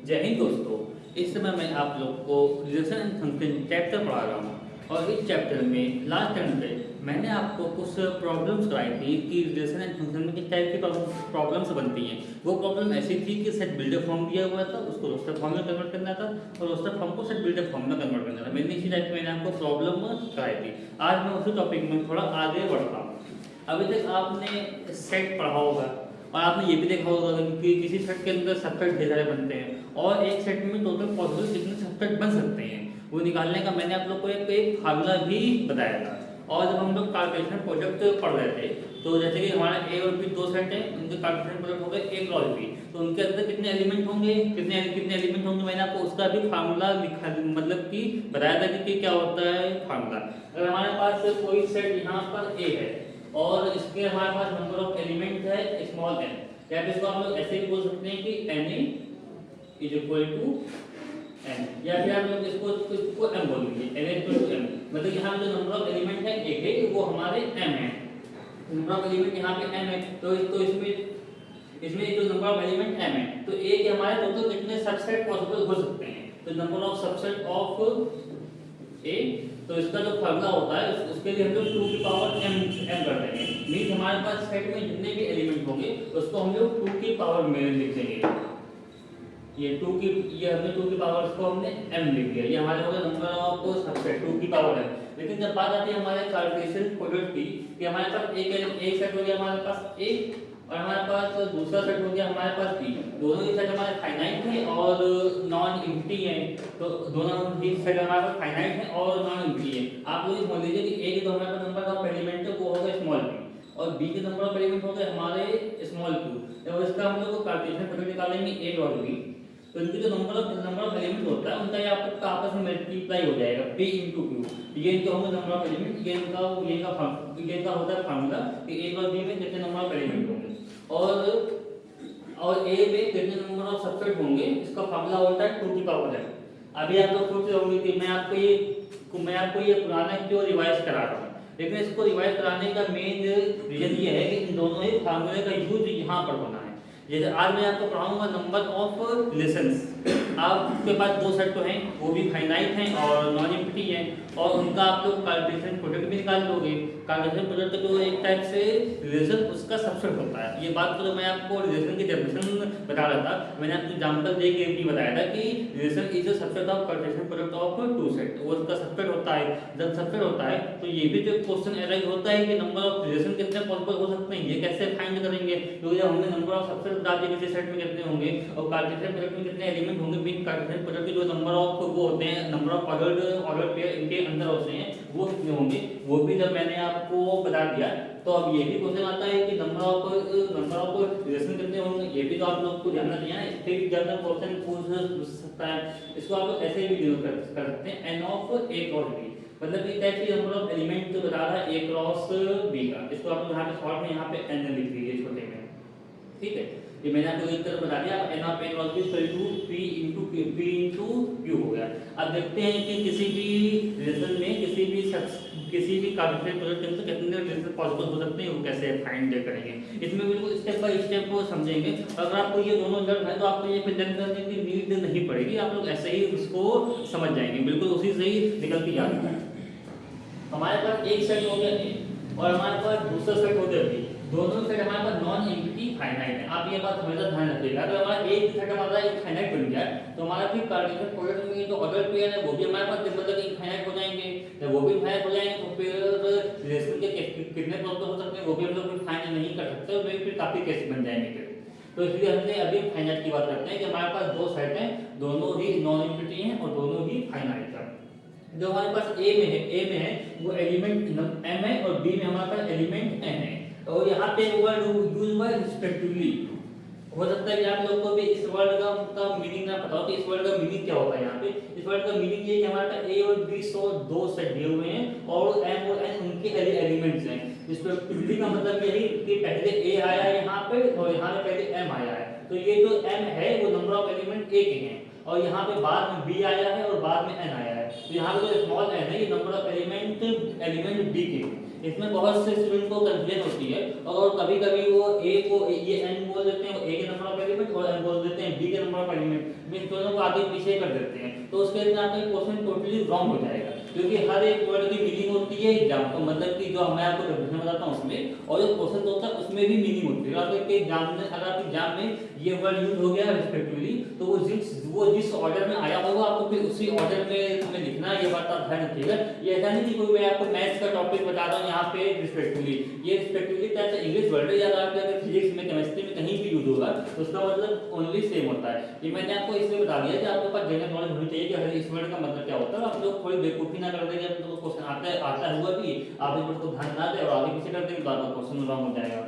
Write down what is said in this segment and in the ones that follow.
जय हिंद दोस्तों। इस समय मैं आप लोग को रिलेशन एंड फंक्शन चैप्टर पढ़ा रहा हूँ और इस चैप्टर में लास्ट टाइम पे मैंने आपको कुछ प्रॉब्लम्स कराई थी कि रिलेशन एंड फंक्शन में किस टाइप की प्रॉब्लम्स बनती हैं। वो प्रॉब्लम ऐसी थी कि सेट बिल्डर फॉर्म दिया हुआ था, उसको रोस्टर फॉर्म में कन्वर्ट करना था और रोस्टर फॉर्म को सेट बिल्डर फॉर्म में कन्वर्ट करना था। मैंने इसी टाइप मैंने आपको प्रॉब्लम कराई थी। आज मैं उसी टॉपिक में थोड़ा आगे बढ़ता हूँ। अभी तक आपने सेट पढ़ा होगा और आपने ये भी देखा होगा कि किसी सेट के अंदर सबसेट ढेर सारे बनते हैं और एक सेट में टोटल पॉसिबल कितने सबसेट बन सकते हैं वो निकालने का मैंने आप लोग को एक फार्मूला भी बताया था। और जब हम लोग कैलकुलेशन प्रोडक्ट पढ़ रहे थे तो जैसे कि हमारा ए और बी दो सेट है, उनके कैलकुलेशन प्रोडक्ट हो गए ए क्रॉस बी, तो उनके अंदर कितने एलिमेंट होंगे, कितने एलिमेंट होंगे, मैंने आपको उसका भी फार्मूला लिखा मतलब कि बताया था कि क्या होता है फार्मूला। अगर हमारे पास कोई सेट यहाँ पर ए है और इसके हमारे पास नंबर ऑफ एलिमेंट है स्मॉल एन, या फिर इसको हम लोग ऐसे भी बोल सकते हैं कि n is equal to n, या फिर हम लोग इसको एम बोल देंगे, n is equal to m. मतलब यहाँ जो नंबर ऑफ एलिमेंट है एक है वो हमारे एम है, नंबर ऑफ एलिमेंट यहाँ पे एम है, तो इसमें जो नंबर ऑफ एलिमेंट एम है तो ए के हमारे टोटल कितने सबसेट पॉसिबल हो सकते हैं। तो नंबर ऑफ सबसेट ऑफ ए, तो इसका जो फार्मूला होता है उसके लिए हम लोग 2 की पावर m कर देंगे। मीन्स हमारे पास सेट में जितने भी एलिमेंट होंगे उसको हम लोग 2 की पावर में लिख देंगे। ये हमने 2 की पावर इसको हमने m लिख दिया। ये हमारे हो गया नंबर ऑफ सबसेट 2 की पावर है। लेकिन जब बात आती है हमारे कैलकुलेशन प्रोडक्ट की कि हमारे पास एक सेट हो गया हमारे पास a और हमारे पास दूसरा सेट हो गया हमारे पास b। दोनों ही सेट हमारे फाइनाइट हैं और नॉन एम्प्टी हैं, तो दोनों ही सेट हमारे पास फाइनाइट हैं और नॉन एम्प्टी हैं। आप लोग समझ लीजिए कि a के जो हमारे पास नंबर ऑफ एलिमेंट है वो होगा स्मॉल b और b के नंबर ऑफ एलिमेंट हो गए हमारे स्मॉल q। जब इसका हम लोग कैलकुलेशन प्रोडक्ट निकालेंगे a और b, तो इनके जो नंबर ऑफ एलिमेंट होता है उनका ये आपस में मल्टीप्लाई हो जाएगा p into q। ये इनके होंगे नंबर ऑफ एलिमेंट, ये इनका होता है फार्मूला कि a और b में कितने नंबर ऑफ एलिमेंट होंगे और a में कितने नंबर ऑफ सबसेट होंगे, इसका फार्मूला होता है 2 की पावर m। अभी आप लोग सोच रहे होंगे कि मैं आपको ये पुराना क्यों रिवाइज करा रहा हूँ, लेकिन इसको रिवाइज कराने का मेन रीजन ये है कि इन दोनों ही फार्मूले का यूज यहाँ पर होना है। जैसे आज मैं आपको पढ़ाऊंगा नंबर ऑफ रिलेशंस। आपके पास दो सेट तो हैं, वो भी फाइनाइट हैं और नॉन एम्प्टी हैं और उनका आप लोग कैलकुलेशन प्रोडक्ट भी निकाल लोगे। कैलकुलेशन प्रोडक्ट जो एक टाइप से रिलेशन उसका सबसेट होता है। ये बात तो मैं आपको रिलेशन की डेफिनेशन बता रहा था, मैंने आपको एग्जांपल दे के भी बताया था कि relation is a subset of calculation product of two set, वो उसका सबसेट होता है। जब सबसेट होता है तो ये भी जो क्वेश्चन अराइज होता है कि नंबर ऑफ रिलेशन कितने पॉसिबल हो सकते हैं, ये कैसे फाइंड करेंगे, क्योंकि जब हमने नंबर ऑफ सबसेट बता दिए किसी सेट में कितने होंगे और कैलकुलेशन प्रोडक्ट में कितने एलिमेंट होंगे, बिन कैलकुलेशन प्रोडक्ट के जो नंबर ऑफ वो होते हैं, नंबर ऑफ ऑर्डर पेयर इनके अंदर होते हैं वो कितने होंगे, वो भी जब मैंने आपको बता दिया। तो अब ये भी क्वेश्चन आता है कि नंबर ऑफ रिलेशन कितने होंगे, ये भी तो आप लोग को जानना चाहिए ना। इससे भी ज्यादा क्वेश्चन पूछ सकता है। इसको आप लोग ऐसे भी डिनोट कर सकते हैं n of a cross b, मतलब इस टाइप की नंबर ऑफ एलिमेंट जो बता रहा है a क्रॉस b का, इसको आप लोग यहाँ पे शॉर्ट में यहाँ पे n लिख दीजिए छोटे में, ठीक है। ये मैंने आपको एक तरह बता दिया। n of a cross b equal to p into q हो गया। अब देखते हैं कि किसी भी रिलेशन में किसी भी कैलकुलेशन प्रोडक्ट के अंदर कितने रिलेशन पॉसिबल हो सकते हैं वो कैसे फाइंड करेंगे। इसमें बिल्कुल स्टेप बाय स्टेप वो समझेंगे। अगर आपको ये दोनों लर्न है तो आपको ये फिर लर्न करने की नीड नहीं पड़ेगी, आप लोग ऐसे ही उसको समझ जाएंगे, बिल्कुल उसी से ही निकल के जाएगा। हमारे पास एक सेट हो गया A और हमारे पास दूसरा सेट हो गया B, दोनों सेट हमारे पास नॉन एम्प्टी फाइनाइट है। आप ये बात हमेशा ध्यान रखिएगा। अगर हमारा एक सेट हमारा इनफाइनाइट बन गया तो हमारा फिर कैलकुलेशन प्रोडक्ट में जो ऑर्डर पेयर है वो भी हमारे पास मतलब इनफाइनाइट हो जाएंगे। जब वो भी इनफाइनाइट हो जाएंगे तो फिर रिलेशन के कितने प्रॉब्लम हो सकते हैं वो भी हम लोग फाइंड नहीं कर सकते और फिर काफी केस बन जाएंगे फिर। तो इसलिए हमने अभी फाइनाइट की बात करते हैं कि हमारे पास दो सेट हैं, दोनों ही नॉन एम्प्टी हैं और दोनों ही फाइनाइट है। जो हमारे पास ए में है वो एलिमेंट m है और b में हमारे पास एलिमेंट n है। और यहाँ पे वर्ड यूज हुआ है रिस्पेक्टिवली। हो सकता है कि आप लोगों को भी इस वर्ड का मीनिंग ना पता हो, तो इस वर्ड का मीनिंग क्या होता है यहाँ पे। इस वर्ड का मीनिंग ये है कि हमारे पास a और b दो सेट दिए हुए हैं और m और n उनके एलिमेंट्स हैं। रिस्पेक्टिवली का मतलब यही कि पहले a आया है यहाँ पे और यहाँ पे पहले m आया है, तो ये जो m है वो नंबर ऑफ एलिमेंट a के हैं और यहाँ पे बाद में b आया है और बाद में n आया है। तो यहाँ पे जो स्मॉल n है ये नंबर ऑफ एलिमेंट b के। इसमें बहुत से स्टूडेंट को कंफ्यूजन होती है और कभी कभी वो ए को ये एन बोल देते हैं, ए के नंबर ऑफ एलिमेंट, और एन बोल देते हैं बी के नंबर ऑफ एलिमेंट, मीन दोनों को आगे पीछे कर देते हैं। तो उसके लिए आपका क्वेश्चन टोटली रॉन्ग हो जाएगा, क्योंकि हर एक वर्ड की मीनिंग होती है एग्जाम को, मतलब कि जो मैं आपको डेफिनेशन बताता हूँ उसमें, और जो क्वेश्चन होता है उसमें भी मीनिंग होती है। अगर आपके एग्जाम में ये वर्ड यूज हो गया रिस्पेक्टिवली, तो वो जिस ऑर्डर में आया होगा आपको फिर उसी ऑर्डर में तुम्हें लिखना है, ये बात आप ध्यान रखिएगा। ये ऐसा नहीं कि कोई मैं आपको मैथ्स का टॉपिक बता रहा हूँ यहाँ पे रिस्पेक्टिवली, ये रिस्पेक्टिवली चाहे इंग्लिश वर्ड है या अगर फिजिक्स में केमिस्ट्री में कहीं भी यूज होगा तो उसका मतलब ओनली सेम होता है। ये मैंने आपको इसलिए बता दिया कि आपके पास जनरल नॉलेज होनी चाहिए कि अगर इस वर्ड का मतलब क्या होता है। आप लोग थोड़ी बेवकूफी ना कर देंगे, आप लोग क्वेश्चन आता हुआ भी आप इस वर्ड को ध्यान ना दें और आगे पीछे कर देंगे तो आपका क्वेश्चन रॉन्ग हो जाएगा।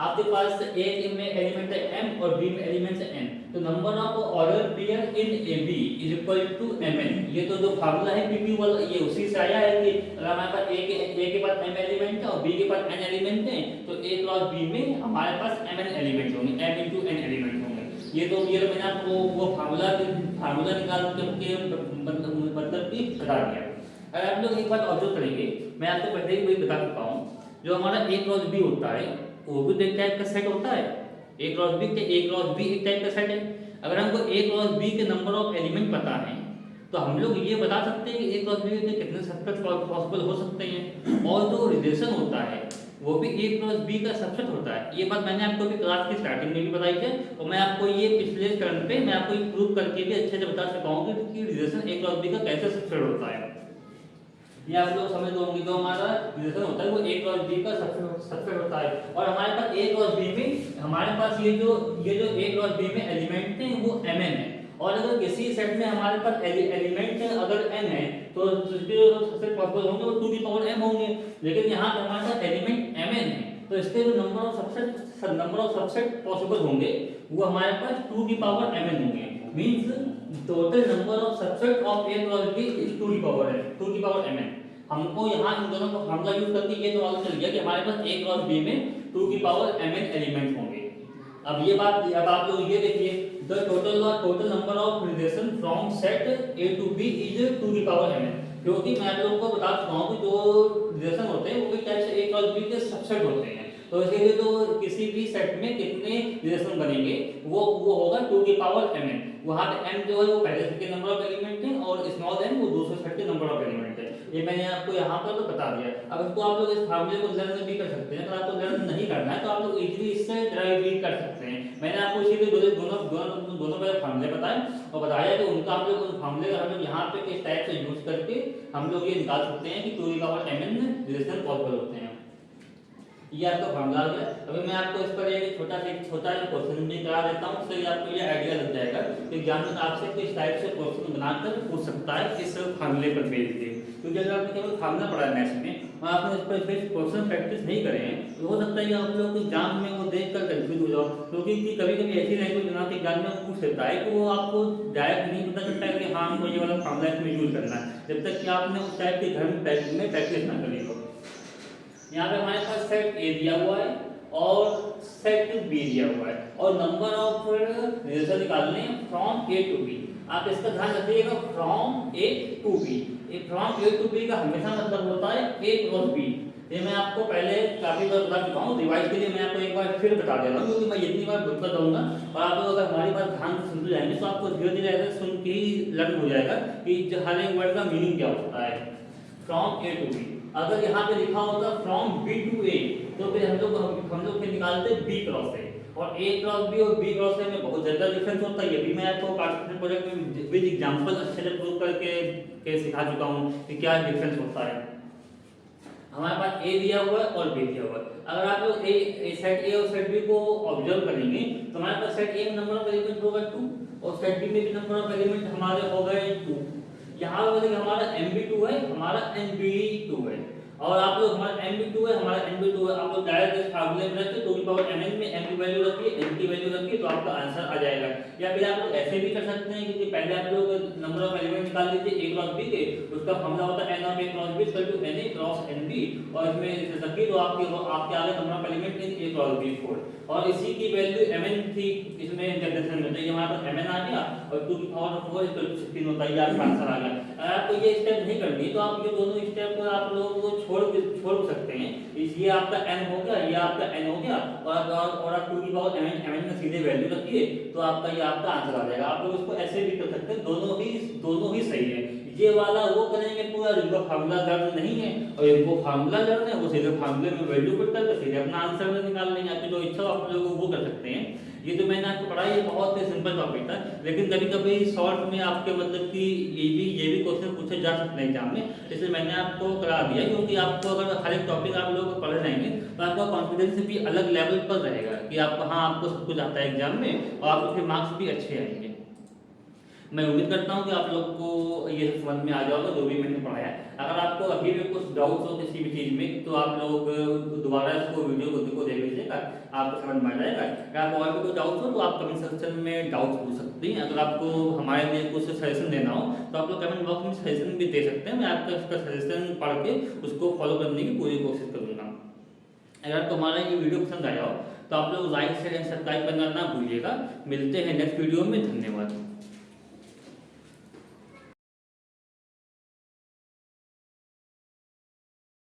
आपके पास ए में एलिमेंट है m और बी में एलिमेंट है n, तो number of order pair in A B is equal to mn। ये तो जो फार्मूला है पीपी वाला ये उसी से आया है कि अगर हमारे पास ए के पास m एलिमेंट है और बी के पास n एलिमेंट है, तो a क्रॉस b में हमारे पास mn एलिमेंट होंगे, m into n एलिमेंट होंगे। ये तो मैंने आपको वो फार्मूला निकाल के मतलब कि बता दिया। अगर आप लोग एक बात ऑब्जर्व करेंगे, मैं आपको पहले ही बता चुका हूँ, जो हमारा a क्रॉस b होता है वो भी एक टाइप का सेट होता है। a क्रॉस b एक टाइप का सेट है। अगर हमको a क्रॉस b के नंबर ऑफ एलिमेंट पता है तो हम लोग ये बता सकते हैं कि a क्रॉस b के कितने सबसेट पॉसिबल हो सकते हैं, और जो रिलेशन होता है वो भी a क्रॉस b का सबसेट होता है। ये बात मैंने आपको भी क्लास की स्टार्टिंग में भी बताई है और मैं आपको ये पिछले टर्न पे मैं आपको ये प्रूव करके भी अच्छे से बता चुका हूँ कि रिलेशन a क्रॉस b का कैसे सबसेट होता है। ये आप लोग समझ लोगे, जो हमारा रिलेशन होता है वो a क्रॉस b का सबसेट होता है। और हमारे पास a क्रॉस b में हमारे पास ये जो a क्रॉस b में एलिमेंट हैं वो mn है, और अगर किसी सेट में हमारे पास एलिमेंट अगर n है तो उसके जो सबसेट पॉसिबल होंगे वो 2 की पावर m होंगे। लेकिन यहाँ पे हमारे पास एलिमेंट mn है तो इसके जो नंबर ऑफ सबसेट पॉसिबल होंगे वो हमारे पास 2 की पावर mn होंगे। Means total number of subset of a cross b is 2 की पावर mn। हमको यहाँ इन दोनों का फार्मूला यूज करके ये तो मालूम चल गया कि हमारे पास a क्रॉस b में 2 की पावर mn एलिमेंट होंगे। अब आप लोग ये देखिए, the total number of relation from set a to b is 2 की पावर mn, क्योंकि मैं आप लोगों को बता चुका हूँ कि जो रिलेशन होते हैं वो भी टाइप से a क्रॉस b के सबसेट होते हैं। तो इसके लिए तो किसी भी सेट में कितने रिलेशन बनेंगे वो होगा 2 की पावर mn। वहाँ पे m जो है वो पहले सेट के नंबर ऑफ एलिमेंट है और स्मॉल m वो दूसरे सेट के नंबर ऑफ एलिमेंट है। ये मैंने आपको यहाँ पर तो बता दिया। अब इसको आप लोग इस फार्मूले को लर्न भी कर सकते हैं। अगर आपको लर्न नहीं करना है तो आप लोग इजीली इससे ड्राइव भी कर सकते हैं। मैंने आपको इसीलिए दोनों पहले फार्मूले बताए और बताया कि उनका हम लोग उन फार्मूले का हम लोग यहाँ पे किस टाइप से यूज करके हम लोग ये निकाल सकते हैं कि 2 की पावर mn रिलेशन पॉसिबल होते हैं। ये आपका फार्मूला आ गया। अभी मैं आपको इस पर एक छोटा क्वेश्चन भी करा देता हूँ, उससे आपको ये आइडिया लग जाएगा कि एग्जाम में आपसे किस टाइप से क्वेश्चन बनाकर पूछ सकता है इस फार्मूले पर बेस पे। क्योंकि अगर आपने केवल फार्मूला पढ़ा है मैथ्स में और आपने इस पर क्वेश्चन प्रैक्टिस नहीं करे हैं तो हो सकता है कि आप लोग एग्जाम में वो देखकर कंफ्यूज हो जाओ, क्योंकि कभी कभी ऐसी लैंग्वेज बना के एग्जाम में पूछ लेता है कि वो आपको डायरेक्ट नहीं पता चलता है कि हाँ हमको ये वाला फार्मूला इसमें यूज करना है, जब तक कि आपने उस टाइप के घर में प्रैक्टिस ना करी हो। यहाँ पे हमारे पास सेट A दिया हुआ है और सेट B दिया हुआ है और नंबर ऑफ रिलेशन निकालने फ्रॉम A to B। आप इसका ध्यान रखिएगा, from A to B। From A to B का हमेशा मतलब होता है A क्रॉस B। ये मैं आपको पहले काफी बार बता चुका हूँ, रिवाइज के लिए मैं आपको एक बार फिर बता दे रहा हूँ क्योंकि मैं इतनी बार बोलता रहूँगा और आप लोग अगर हमारी बात ध्यान से सुनते जाएंगे तो आपको धीरे धीरे ऐसे सुन के ही लर्न हो जाएगा कि हर एक वर्ड का मीनिंग क्या होता है। फ्रॉम A to B, अगर यहाँ पे लिखा होता फ्रॉम B to A तो फिर हम लोग फिर निकालते B क्रॉस A, और A क्रॉस B और B क्रॉस A में बहुत ज़्यादा डिफरेंस होता है। ये भी मैं आपको पार्टिसिपेंट प्रोजेक्ट में विद एग्जांपल अच्छे से प्रूव करके सिखा चुका हूँ कि क्या डिफरेंस होता है। हमारे पास A दिया हुआ है और B दिया हुआ है। अगर आप लोग सेट A और सेट B को ऑब्जर्व करेंगे तो हमारे पास सेट A में नंबर ऑफ एलिमेंट होगा 2 और सेट B में भी नंबर ऑफ एलिमेंट हमारे हो गए 2। यहाँ पे हमारा MB2 है, हमारा NB2 है, और आप लोग हमारा MB2 है, हमारा NB2 है। आप लोग डायरेक्ट इस फार्मूले में रखते 2 की पावर mn में m की वैल्यू रखिए, n की वैल्यू रखिए तो आपका आंसर आ जाएगा। या फिर आप लोग ऐसे भी कर सकते हैं क्योंकि पहले आप लोग नंबर ऑफ एलिमेंट निकाल लीजिए A क्रॉस B के, उसका फार्मूला होता है n of A cross B equal to NA cross NB, और इसमें रखिए तो आपके आ गए number of element in A cross B 4। और इसी की वैल्यू mn थी इसमें जनरेशन में, तो ये हमारे पास mn आ गया और 2 की पावर 4 16 होता है, ये आपका आंसर आ गया। अगर आपको ये स्टेप नहीं करनी तो आप ये दोनों स्टेप आप लोग छोड़ सकते हैं। ये आपका n हो गया, ये आपका n हो गया, और आप 2 की पावर mn में सीधे वैल्यू रखिए तो आपका ये आपका आंसर आ जाएगा। आप लोग इसको ऐसे भी कर सकते हैं, दोनों ही सही है। ये वाला वो करेंगे पूरा जिनको फार्मूला दर्ज नहीं है, और इनको फार्मूला दर्ज है वो सीधे फार्मूले में वैल्यू पुट करके सीधे अपना आंसर में निकाल लेंगे। आपकी जो इच्छा हो आप लोग वो कर सकते हैं। ये जो मैंने आपको पढ़ाया ये बहुत ही सिंपल टॉपिक था, लेकिन कभी कभी शॉर्ट में आपके मतलब कि ये भी क्वेश्चन पूछे जा सकते हैं एग्जाम में, इसलिए मैंने आपको करा दिया। क्योंकि आपको अगर हर एक टॉपिक आप लोग पढ़ रहेंगे तो आपका कॉन्फिडेंस भी अलग लेवल पर रहेगा कि आपको हाँ आपको सब कुछ आता है एग्जाम में, और आपके फिर मार्क्स भी अच्छे आएंगे। मैं उम्मीद करता हूँ कि आप लोग को ये समझ में आ जाएगा जो भी मैंने पढ़ाया। अगर आपको अभी भी कुछ डाउट्स हो किसी भी चीज़ में तो आप लोग दोबारा इसको वीडियो को देख लीजिएगा, आपको समझ में आ जाएगा। अगर आपको और भी कोई डाउट्स हो तो आप कमेंट सेक्शन में डाउट्स पूछ सकते हैं। अगर आपको हमारे लिए कुछ सजेशन देना हो तो आप लोग कमेंट बॉक्स में सजेशन भी दे सकते हैं, मैं आपका इसका सजेशन पढ़ के उसको फॉलो करने की पूरी कोशिश करूँगा। अगर आपको हमारा ये वीडियो पसंद आया हो तो आप लोग लाइक शेयर एंड सब्सक्राइब करना ना भूलिएगा। मिलते हैं नेक्स्ट वीडियो में, धन्यवाद।